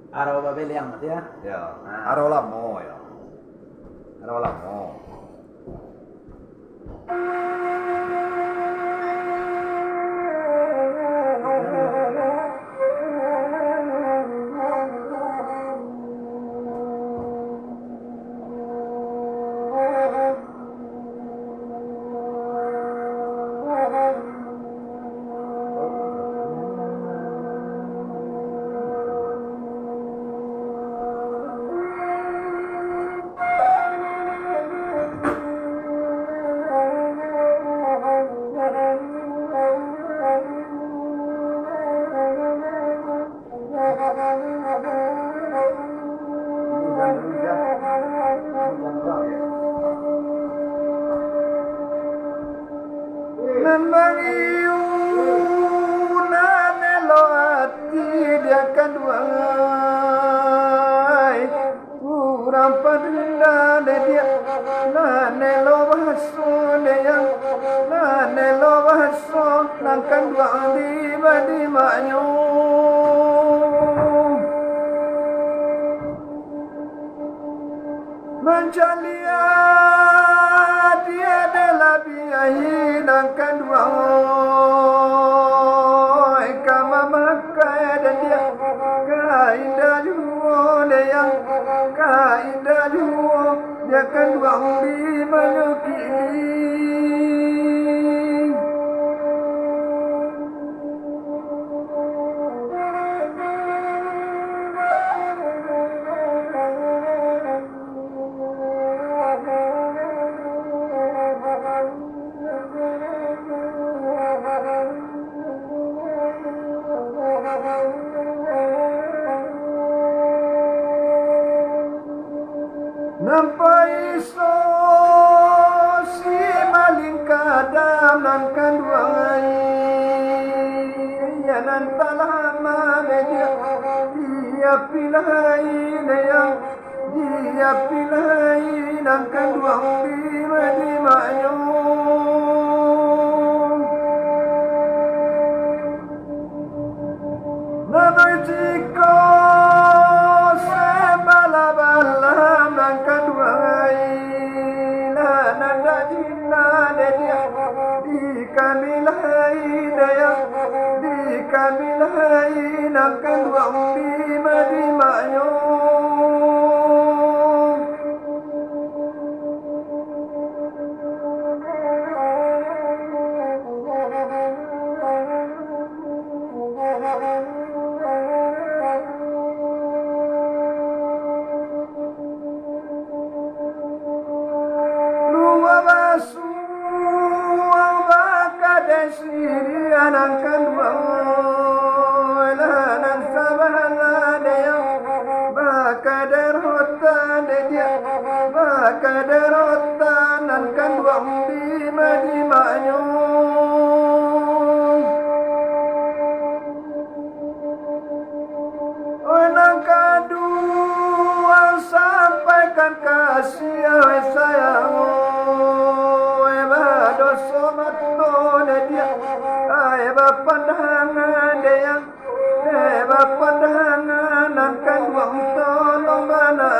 Araw babeliang mati ya. Ya, araw lamo ya. Araw lamo. Menjalia dia adalah biahi dan kedua kama makai dan dia kaindah juo dia kaindah juo dia kedua di menyukini nampai so si maling kadam nan kanduai ya nan talama dia pilai dia pilai nan kanduai di mayo namai jika Kamilai nak kedua di mayo Luwa basu abaka siri anak kedua kadarotan dan kedua di mayo orang kedua sampaikan kasih sayang eba somato dia eba pandangan dia eba pandangan dan kedua tolong mana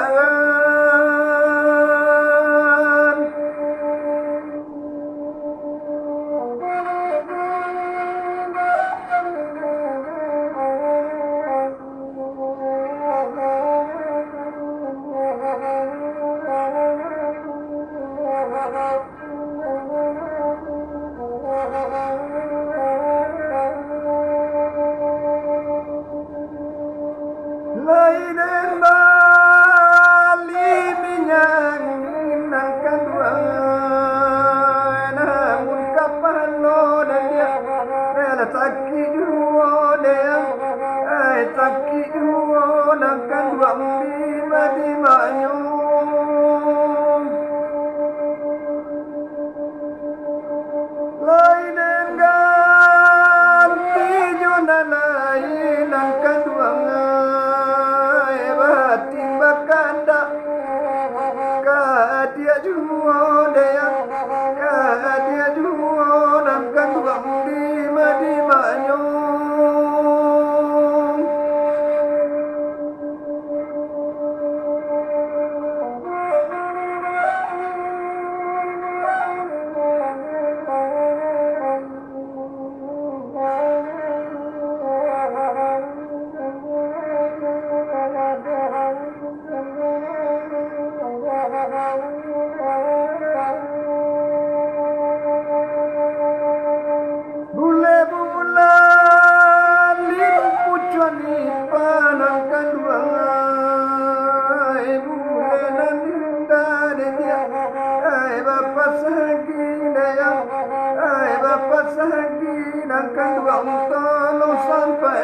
panang kaluang ay bulan dari dia ay bapak sagina ay bapak sagina kaluang tolong sampai